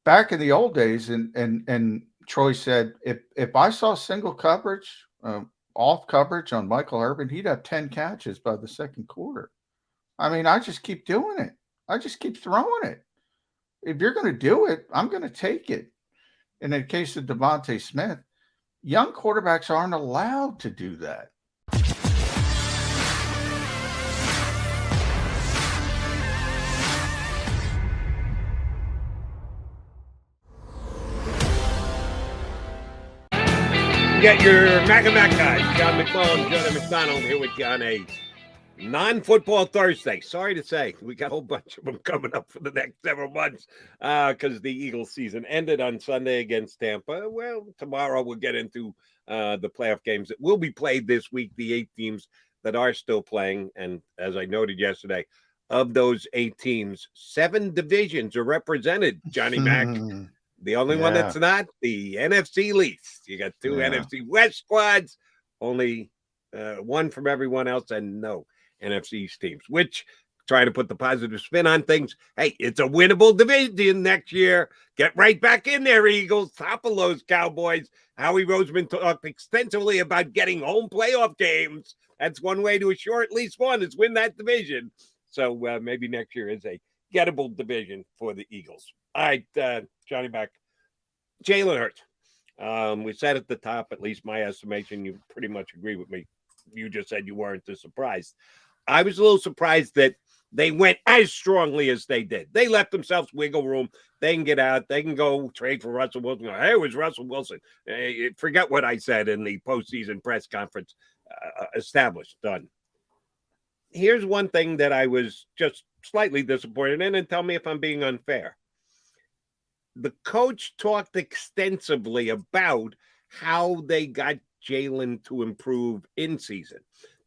back in the old days, and Troy said if I saw single coverage, off coverage on Michael Irvin, he'd have 10 catches by the second quarter. I mean, I just keep doing it. I just keep throwing it. If you're going to do it, I'm going to take it. And in the case of Devonta Smith, young quarterbacks aren't allowed to do that. You got your Mac and Mac guys, John McClellan, Jonah McDonald here with you on a non-football Thursday. Sorry to say, we got a whole bunch of them coming up for the next several months because the Eagles season ended on Sunday against Tampa. Well, tomorrow we'll get into the playoff games that will be played this week, the 8 teams that are still playing. And as I noted yesterday, of those 8 teams, 7 divisions are represented, Johnny Mac. The only one that's not, the NFC least. You got 2 NFC West squads, only one from everyone else, and no NFC East teams, which, trying to put the positive spin on things, hey, it's a winnable division next year. Get right back in there, Eagles. Topple those Cowboys. Howie Roseman talked extensively about getting home playoff games. That's one way to assure at least one is win that division. So maybe next year is a gettable division for the Eagles. All right, Johnny Mac. Jalen Hurts. We said at the top, at least my estimation, you pretty much agree with me. You just said you weren't too surprised. I was a little surprised that they went as strongly as they did. They left themselves wiggle room. They can get out. They can go trade for Russell Wilson. Hey, it was Russell Wilson. Forget what I said in the postseason press conference. Established, done. Here's one thing that I was just slightly disappointed in, and tell me if I'm being unfair. The coach talked extensively about how they got Jalen to improve in season,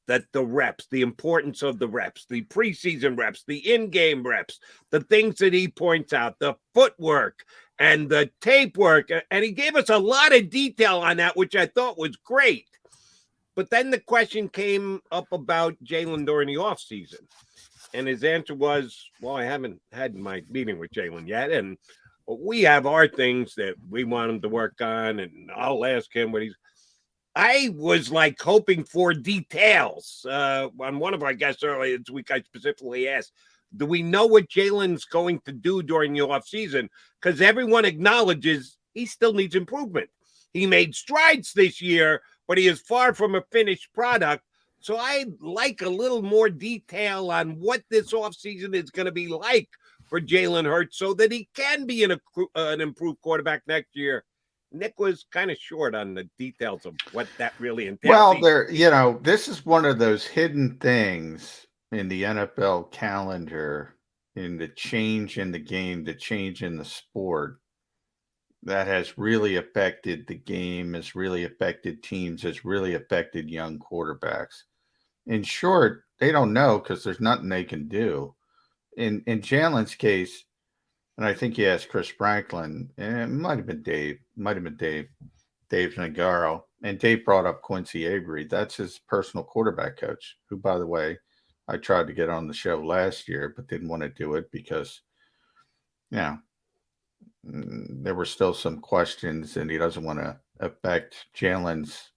that the reps, the importance of the reps, the preseason reps, the in-game reps, the things that he points out, the footwork and the tape work. And he gave us a lot of detail on that, which I thought was great. But then the question came up about Jalen during the offseason. And his answer was, well, I haven't had my meeting with Jalen yet. And we have our things that we want him to work on. And I'll ask him what he's. I was like hoping for details. On one of our guests earlier this week, I specifically asked, do we know what Jalen's going to do during the offseason? Because everyone acknowledges he still needs improvement. He made strides this year, but he is far from a finished product. So I'd like a little more detail on what this offseason is going to be like for Jalen Hurts so that he can be an improved quarterback next year. Nick was kind of short on the details of what that really entails. Well, this is one of those hidden things in the NFL calendar, in the change in the game, the change in the sport that has really affected the game, has really affected teams, has really affected young quarterbacks. In short, they don't know because there's nothing they can do. In Jalen's case, and I think he asked Chris Franklin, and it might have been Dave Nagaro, and Dave brought up Quincy Avery. That's his personal quarterback coach, who, by the way, I tried to get on the show last year, but didn't want to do it because, there were still some questions, and he doesn't want to affect Jalen's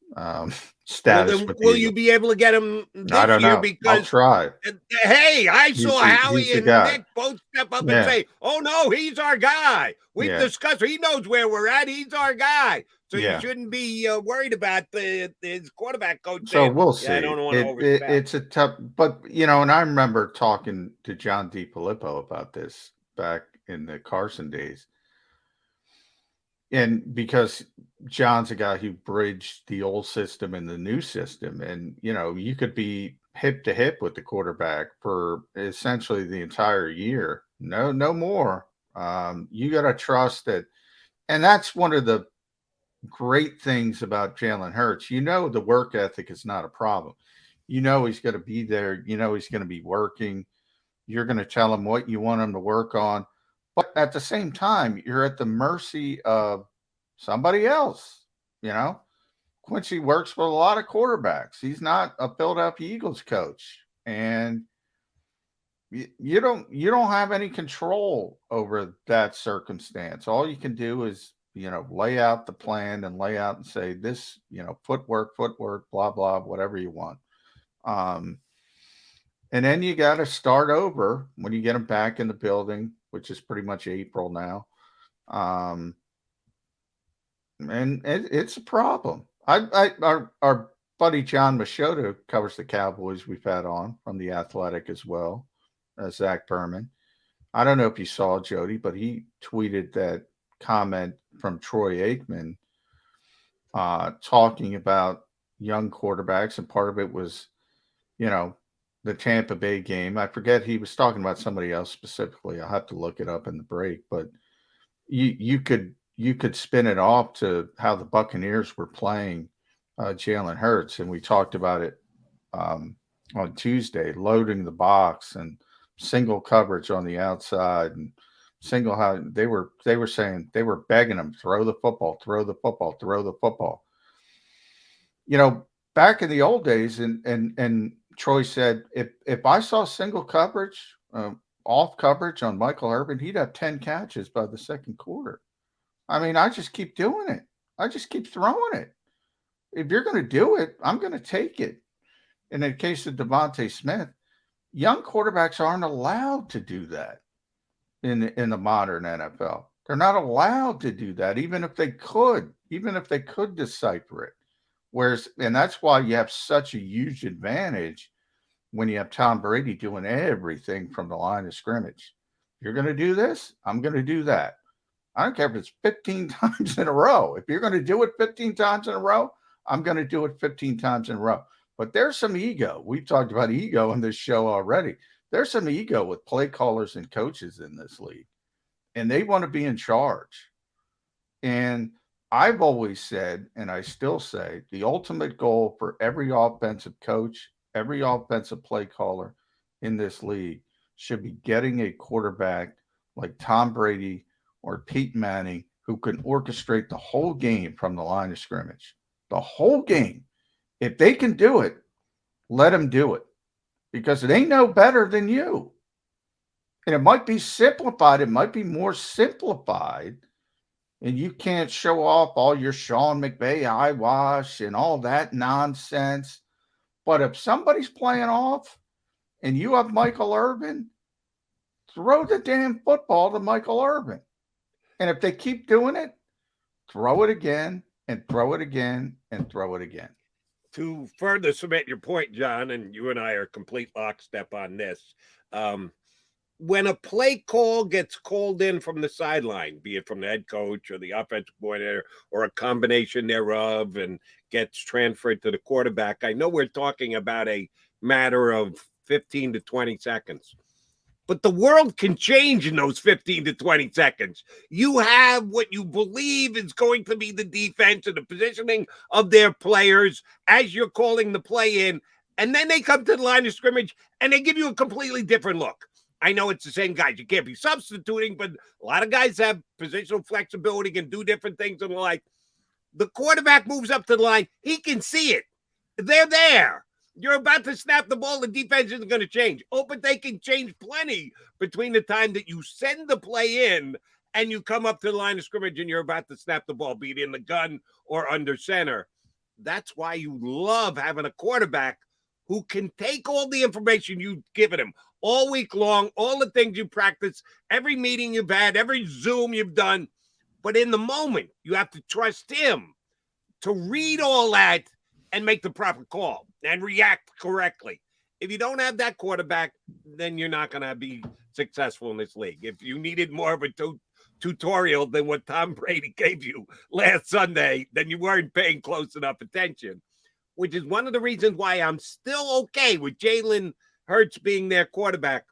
status. Well, will you be able to get him this I don't year? know. Because I'll try. Hey, I saw Howie and Nick both step up and say, "Oh no, he's our guy. We've discussed. He knows where we're at. He's our guy." So you shouldn't be worried about his quarterback coach. So we'll see. I don't want to overstep. It's a tough, but and I remember talking to John DiFilippo about this back in the Carson days. And because John's a guy who bridged the old system and the new system, and you could be hip to hip with the quarterback for essentially the entire year. No more. You got to trust that, and that's one of the great things about Jalen Hurts. The work ethic is not a problem. He's going to be there. He's going to be working. You're going to tell him what you want him to work on. But at the same time, you're at the mercy of somebody else. Quincy works with a lot of quarterbacks. He's not a Philadelphia Eagles coach. And, you don't have any control over that circumstance. All you can do is, lay out the plan and lay out and say this, footwork, blah blah, whatever you want. Um, and then you got to start over when you get them back in the building, which is pretty much April now. Um, and it's a problem. Our buddy John Machota covers the Cowboys. We've had on from the Athletic as well as Zach Berman. I don't know if you saw Jody, but he tweeted that comment from Troy Aikman talking about young quarterbacks, and part of it was, the Tampa Bay game. I forget, he was talking about somebody else specifically. I'll have to look it up in the break, but you could spin it off to how the Buccaneers were playing Jalen Hurts, and we talked about it on Tuesday, loading the box and single coverage on the outside and single how they were saying, they were begging him, throw the football, throw the football, throw the football. Back in the old days, and Troy said, if I saw single coverage, off coverage on Michael Irvin, he'd have 10 catches by the second quarter. I mean, I just keep doing it. I just keep throwing it. If you're going to do it, I'm going to take it. In the case of Devonta Smith, young quarterbacks aren't allowed to do that in the modern NFL. They're not allowed to do that, even if they could decipher it. Whereas, and that's why you have such a huge advantage when you have Tom Brady doing everything from the line of scrimmage. You're going to do this, I'm going to do that. I don't care if it's 15 times in a row. If you're going to do it 15 times in a row, I'm going to do it 15 times in a row. But there's some ego. We've talked about ego in this show already. There's some ego with play callers and coaches in this league, and they want to be in charge. And I've always said, and I still say, the ultimate goal for every offensive coach, every offensive play caller in this league should be getting a quarterback like Tom Brady or Peyton Manning, who can orchestrate the whole game from the line of scrimmage. The whole game. If they can do it, let them do it, because it ain't no better than you. And it might be simplified. It might be more simplified. And you can't show off all your Sean McVay eyewash and all that nonsense. But if somebody's playing off and you have Michael Irvin, throw the damn football to Michael Irvin. And if they keep doing it, throw it again and throw it again and throw it again. To further cement your point, John, and you and I are complete lockstep on this, when a play call gets called in from the sideline, be it from the head coach or the offensive coordinator or a combination thereof, and gets transferred to the quarterback, I know we're talking about a matter of 15 to 20 seconds. But the world can change in those 15 to 20 seconds. You have what you believe is going to be the defense and the positioning of their players as you're calling the play in, and then they come to the line of scrimmage and they give you a completely different look. I know it's the same guys. You can't be substituting, but a lot of guys have positional flexibility, can do different things in life. The quarterback moves up to the line. He can see it. They're there. You're about to snap the ball. The defense isn't going to change. Oh, but they can change plenty between the time that you send the play in and you come up to the line of scrimmage and you're about to snap the ball, be it in the gun or under center. That's why you love having a quarterback who can take all the information you've given him all week long, all the things you practice, every meeting you've had, every Zoom you've done. But in the moment, you have to trust him to read all that and make the proper call and react correctly. If you don't have that quarterback, then you're not going to be successful in this league. If you needed more of a tutorial than what Tom Brady gave you last Sunday, then you weren't paying close enough attention, which is one of the reasons why I'm still okay with Jalen Hurts being their quarterback.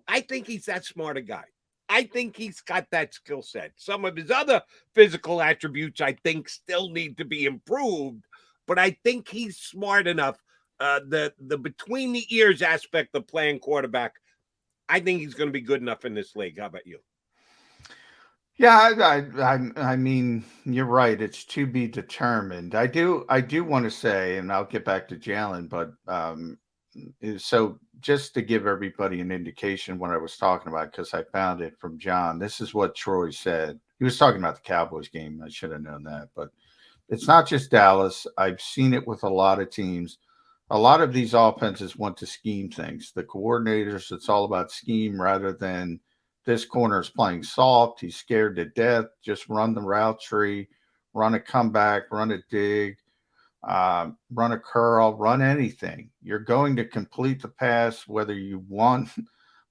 I think he's that smart a guy. I think he's got that skill set. Some of his other physical attributes, I think, still need to be improved, but I think he's smart enough. The between the ears aspect of playing quarterback, I think he's going to be good enough in this league. How about you? Yeah, I mean, you're right. It's to be determined. I do want to say, and I'll get back to Jalen, but so just to give everybody an indication what I was talking about, because I found it from John, this is what Troy said. He was talking about the Cowboys game. I should have known that, but it's not just Dallas. I've seen it with a lot of teams. A lot of these offenses want to scheme things. The coordinators, it's all about scheme rather than this corner is playing soft. He's scared to death. Just run the route tree, run a comeback, run a dig, run a curl, run anything. You're going to complete the pass whether you want.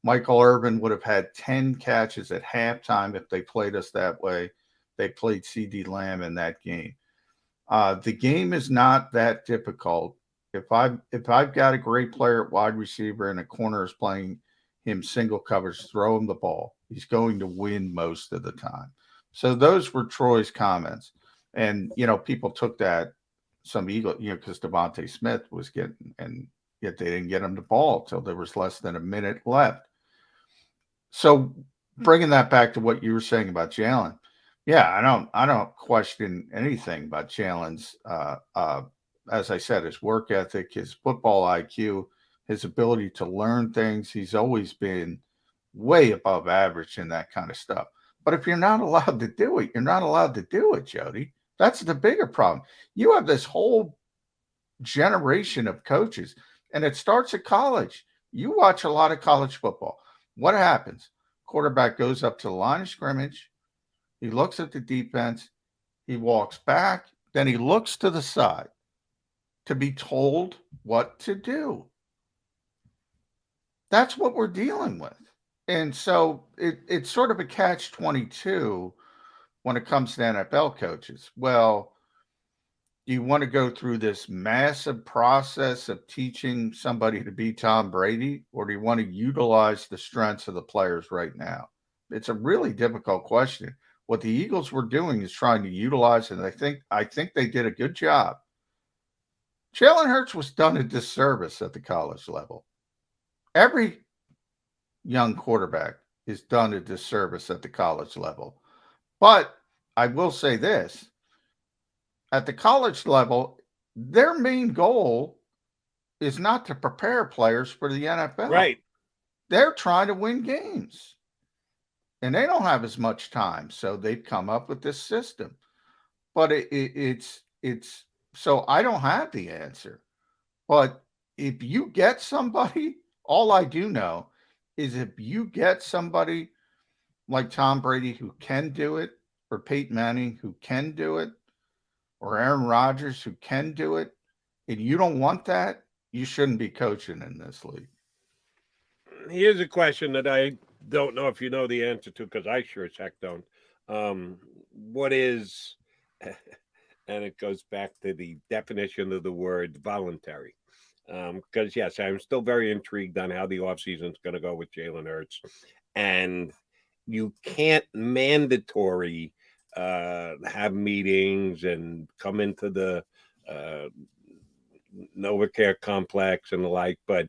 Michael Irvin would have had 10 catches at halftime if they played us that way. They played CD Lamb in that game. The game is not that difficult. If I've got a great player at wide receiver and a corner is playing him single coverage, throw him the ball. He's going to win most of the time. So those were Troy's comments. And, people took that some Eagle, because Devonta Smith was getting, and yet they didn't get him the ball till there was less than a minute left. So bringing that back to what you were saying about Jalen, yeah, I don't question anything about Jalen's, as I said, his work ethic, his football IQ, his ability to learn things. He's always been way above average in that kind of stuff. But if you're not allowed to do it, you're not allowed to do it, Jody. That's the bigger problem. You have this whole generation of coaches, and it starts at college. You watch a lot of college football. What happens? Quarterback goes up to the line of scrimmage. He looks at the defense. He walks back. Then he looks to the side to be told what to do. That's what we're dealing with. And so it's sort of a catch-22 when it comes to NFL coaches. Well, do you want to go through this massive process of teaching somebody to be Tom Brady, or do you want to utilize the strengths of the players right now? It's a really difficult question. What the Eagles were doing is trying to utilize, and I think they did a good job. Jalen Hurts was done a disservice at the college level. Every young quarterback is done a disservice at the college level. But I will say this. At the college level, their main goal is not to prepare players for the NFL. Right. They're trying to win games. And they don't have as much time. So they've come up with this system. But it's so I don't have the answer. But if you get somebody, all I do know is if you get somebody like Tom Brady who can do it, or Peyton Manning who can do it, or Aaron Rodgers who can do it, and you don't want that, you shouldn't be coaching in this league. Here's a question that I don't know if you know the answer to, because I sure as heck don't. What is, and it goes back to the definition of the word voluntary. Because, yes, I'm still very intrigued on how the offseason is going to go with Jalen Hurts. And you can't mandatory have meetings and come into the NovaCare complex and the like, but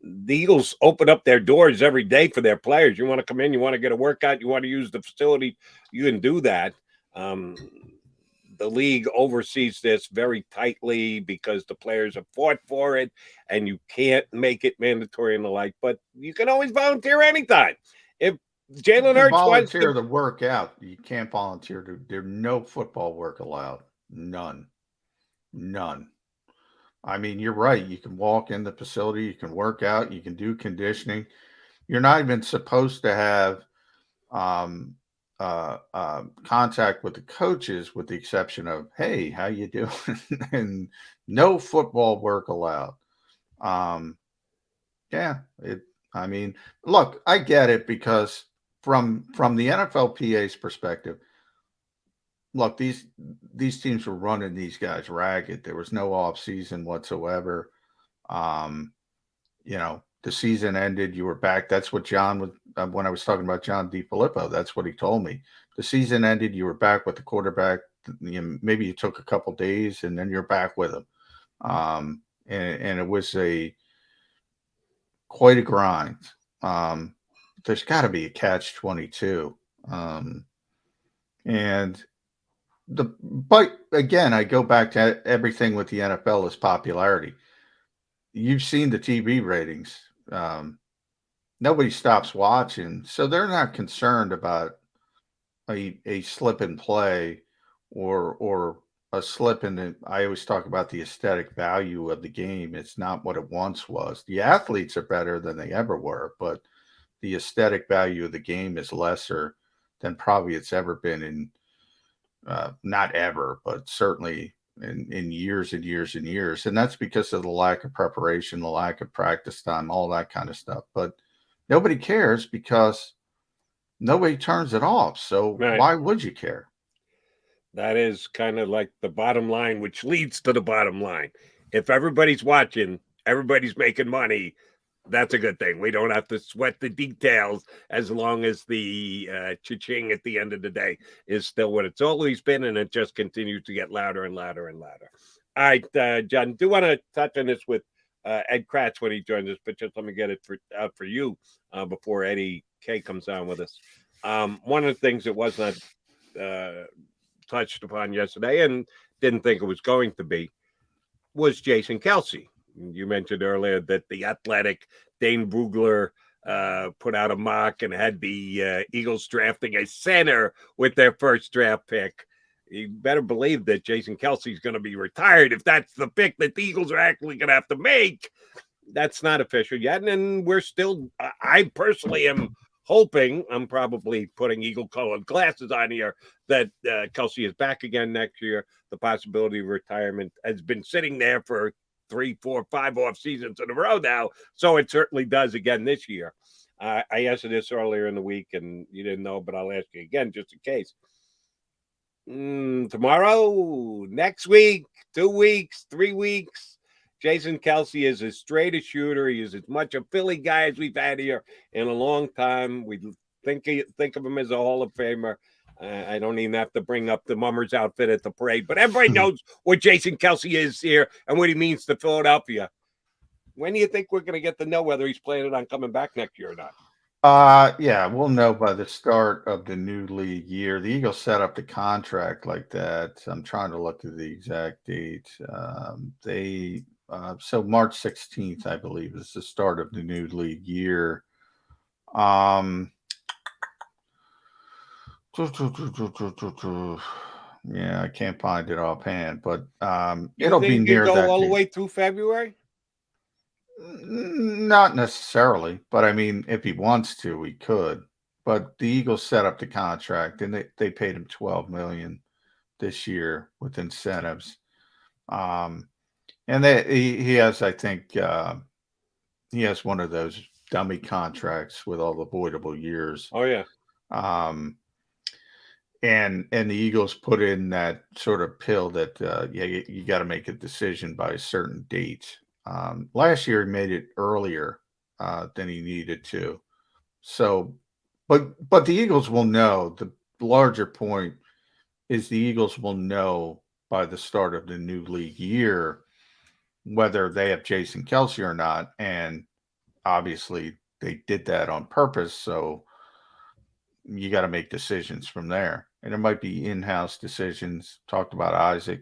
the Eagles open up their doors every day for their players. You want to come in, you want to get a workout, you want to use the facility, you can do that. The league oversees this very tightly because the players have fought for it, and you can't make it mandatory and the like, but you can always volunteer anytime. If Jalen Hurts volunteer to work out, you can't volunteer to. There's no football work allowed. None. I mean, you're right. You can walk in the facility, you can work out, you can do conditioning. You're not even supposed to have contact with the coaches, with the exception of, hey, how you doing? And no football work allowed. I mean, look, I get it, because from the NFLPA's perspective, look, these teams were running these guys ragged. There was no off season whatsoever. The season ended. You were back. That's what John was, when I was talking about John DeFilippo, that's what he told me. The season ended. You were back with the quarterback. Maybe you took a couple days and then you're back with him. And it was quite a grind. There's got to be a catch-22. But again, I go back to everything with the NFL is popularity. you've seen the TV ratings. Nobody stops watching, so they're not concerned about a slip and play or a slip in the. I always talk about the aesthetic value of the game. It's not what it once was. The athletes are better than they ever were, but the aesthetic value of the game is lesser than probably it's ever been in not ever, but certainly in years and years and years. And that's because of the lack of preparation, the lack of practice time, all that kind of stuff. But nobody cares because nobody turns it off. So Right. why would you care? That is kind of like the bottom line, which leads to the bottom line. If everybody's watching, everybody's making money. That's a good thing. We don't have to sweat the details as long as the cha-ching at the end of the day is still what it's always been, and it just continues to get louder and louder and louder. All right, John, do want to touch on this with Ed Kratz when he joins us, but just let me get it for you before Eddie K comes on with us. One of the things that was not touched upon yesterday and didn't think it was going to be was Jason Kelce. You mentioned earlier that the Athletic Dane Brugler put out a mock and had the Eagles drafting a center with their first draft pick. You better believe that Jason Kelce is going to be retired if that's the pick that the Eagles are actually going to have to make. That's not official yet, and we're still. I personally am hoping, I'm probably putting eagle-colored glasses on here, that Kelce is back again next year. The possibility of retirement has been sitting there for 3, 4, 5 off seasons in a row now, so it certainly does again this year. I asked you this earlier in the week, and you didn't know, but I'll ask you again just in case. Tomorrow, next week, 2 weeks, 3 weeks, Jason Kelce is as straight a shooter. He is as much a Philly guy as we've had here in a long time. We think of him as a Hall of Famer. I don't even have to bring up the Mummers outfit at the parade, but everybody knows what Jason Kelce is here and what he means to Philadelphia. When do you think we're going to get to know whether he's planning on coming back next year or not? Yeah, we'll know by the start of the new league year. The Eagles set up the contract like that. I'm trying to look at the exact date. So March 16th, I believe, is the start of the new league year. Yeah, I can't find it offhand, but it'll be near go that all the date. way through February? Not necessarily, but I mean, if he wants to, he could. But the Eagles set up the contract, and they paid him $12 million this year with incentives. And he has, I think, he has one of those dummy contracts with all the voidable years. Oh yeah. And the Eagles put in that sort of pill that you got to make a decision by a certain date. Last year he made it earlier than he needed to. So, but the Eagles will know. The larger point is the Eagles will know by the start of the new league year whether they have Jason Kelce or not, and obviously they did that on purpose. So you got to make decisions from there. And it might be in-house decisions. Talked about Isaac.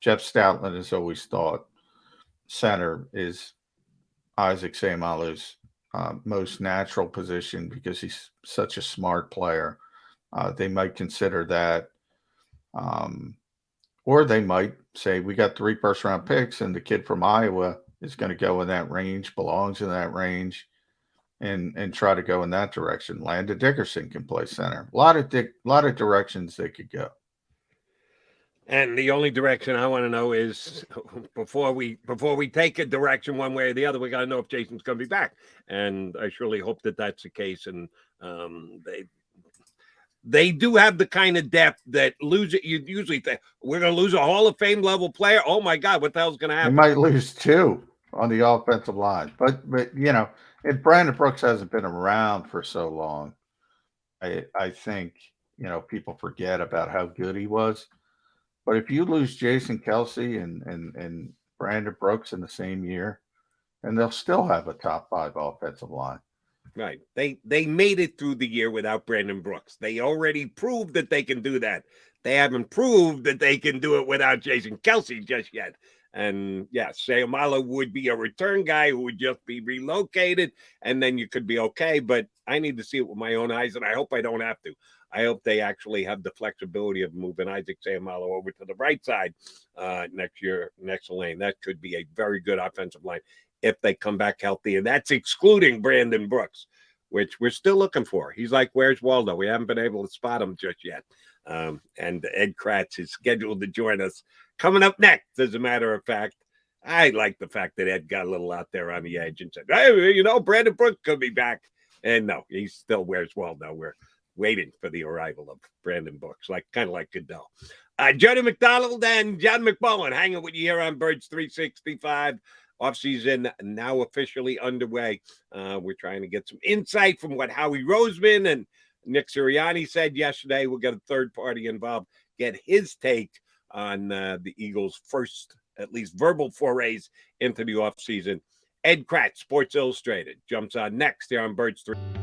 Jeff Stoutland has always thought center is Isaac Seumalo's most natural position because he's such a smart player. They might consider that. Or they might say, we got 3 first-round picks, and the kid from Iowa is going to go in that range, belongs in that range, and try to go in that direction. Landon Dickerson can play center. A lot of directions they could go. And the only direction I want to know is before we take a direction one way or the other, we got to know if Jason's going to be back. And I surely hope that that's the case. And they do have the kind of depth that lose it. You usually think we're going to lose a Hall of Fame level player. Oh my God, what the hell's going to happen? They might lose 2 on the offensive line, but you know, if Brandon Brooks hasn't been around for so long, I think people forget about how good he was. But if you lose Jason Kelce and Brandon Brooks in the same year, and they'll still have a top 5 offensive line. Right. They made it through the year without Brandon Brooks. They already proved that they can do that. They haven't proved that they can do it without Jason Kelce just yet. And yeah, Sayamalo would be a return guy who would just be relocated, and then you could be okay. But I need to see it with my own eyes, and I hope I don't have to. I hope they actually have the flexibility of moving Isaac Sayamalo over to the right side next year, next lane. That could be a very good offensive line if they come back healthy, and that's excluding Brandon Brooks, which we're still looking for. He's like, where's Waldo? We haven't been able to spot him just yet. And Ed Kratz is scheduled to join us coming up next, as a matter of fact. I like the fact that Ed got a little out there on the edge and said, hey, Brandon Brooks could be back. And no, he still wears Waldo. We're waiting for the arrival of Brandon Brooks, kind of like Goodell. Jody McDonald and John McMullen hanging with you here on Birds 365. Offseason now officially underway. We're trying to get some insight from what Howie Roseman and Nick Sirianni said yesterday. We'll get a third party involved, get his take on the Eagles' first, at least verbal forays into the offseason. Ed Kratz, Sports Illustrated, jumps on next here on Birds 3.